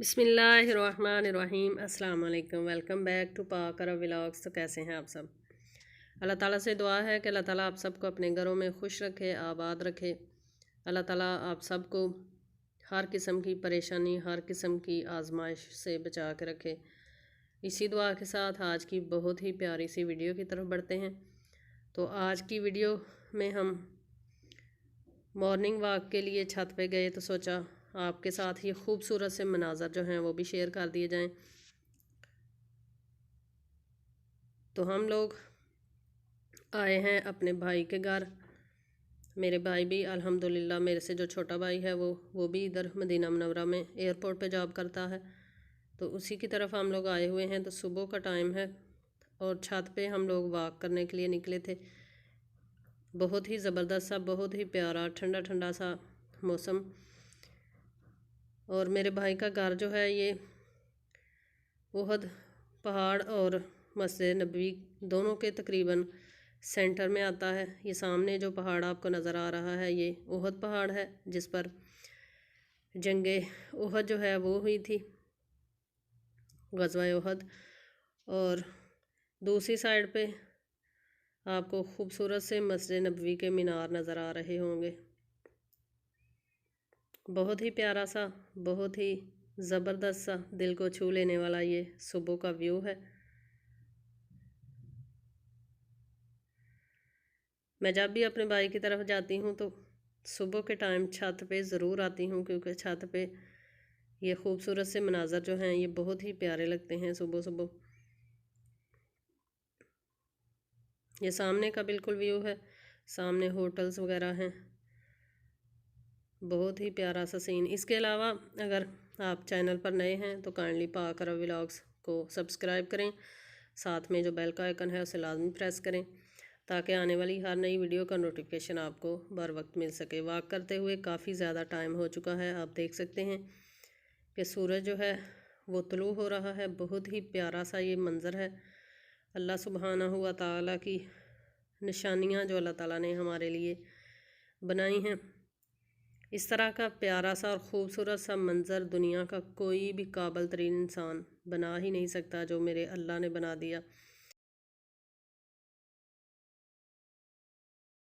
बिस्मिल्लाहिर्रहमानिर्रहीम अस्सलाम वालेकुम। वेलकम बैक टू पाक अरब व्लॉग्स। तो कैसे हैं आप सब? अल्लाह ताला से दुआ है कि अल्लाह ताला आप सबको अपने घरों में खुश रखे, आबाद रखे। अल्लाह ताला आप सबको हर किस्म की परेशानी, हर किस्म की आजमाइश से बचा के रखे। इसी दुआ के साथ आज की बहुत ही प्यारी सी वीडियो की तरफ बढ़ते हैं। तो आज की वीडियो में हम मॉर्निंग वॉक के लिए छत पे गए तो सोचा आपके साथ ये खूबसूरत से मनाज़र जो हैं वो भी शेयर कर दिए जाएं। तो हम लोग आए हैं अपने भाई के घर। मेरे भाई भी अल्हम्दुलिल्लाह, मेरे से जो छोटा भाई है वो भी इधर मदीना मुनव्वरा में एयरपोर्ट पे जॉब करता है। तो उसी की तरफ हम लोग आए हुए हैं। तो सुबह का टाइम है और छत पे हम लोग वॉक करने के लिए निकले थे। बहुत ही ज़बरदस्त सा, बहुत ही प्यारा ठंडा ठंडा सा मौसम। और मेरे भाई का घर जो है ये उहद पहाड़ और मस्जिद नबवी दोनों के तकरीबन सेंटर में आता है। ये सामने जो पहाड़ आपको नज़र आ रहा है ये उहद पहाड़ है, जिस पर जंगे उहद जो है वो हुई थी, गज़वा उहद। और दूसरी साइड पे आपको खूबसूरत से मस्जिद नबवी के मीनार नज़र आ रहे होंगे। बहुत ही प्यारा सा, बहुत ही ज़बरदस्त सा, दिल को छू लेने वाला ये सुबह का व्यू है। मैं जब भी अपने भाई की तरफ जाती हूँ तो सुबह के टाइम छत पे ज़रूर आती हूँ, क्योंकि छत पे ये खूबसूरत से मनाज़र जो हैं ये बहुत ही प्यारे लगते हैं सुबह सुबह। ये सामने का बिल्कुल व्यू है, सामने होटल्स वगैरह हैं, बहुत ही प्यारा सा सीन। इसके अलावा अगर आप चैनल पर नए हैं तो काइंडली पाक अरब व्लॉग्स को सब्सक्राइब करें, साथ में जो बेल का आइकन है उसे लाजमी प्रेस करें ताकि आने वाली हर नई वीडियो का नोटिफिकेशन आपको बर वक्त मिल सके। वॉक करते हुए काफ़ी ज़्यादा टाइम हो चुका है। आप देख सकते हैं कि सूरज जो है वो तुलू हो रहा है। बहुत ही प्यारा सा ये मंज़र है। अल्लाह सुब्हानहू व तआला की निशानियाँ जो अल्लाह ताला ने हमारे लिए बनाई हैं। इस तरह का प्यारा सा और ख़ूबसूरत सा मंज़र दुनिया का कोई भी काबिल तरीन इंसान बना ही नहीं सकता जो मेरे अल्लाह ने बना दिया।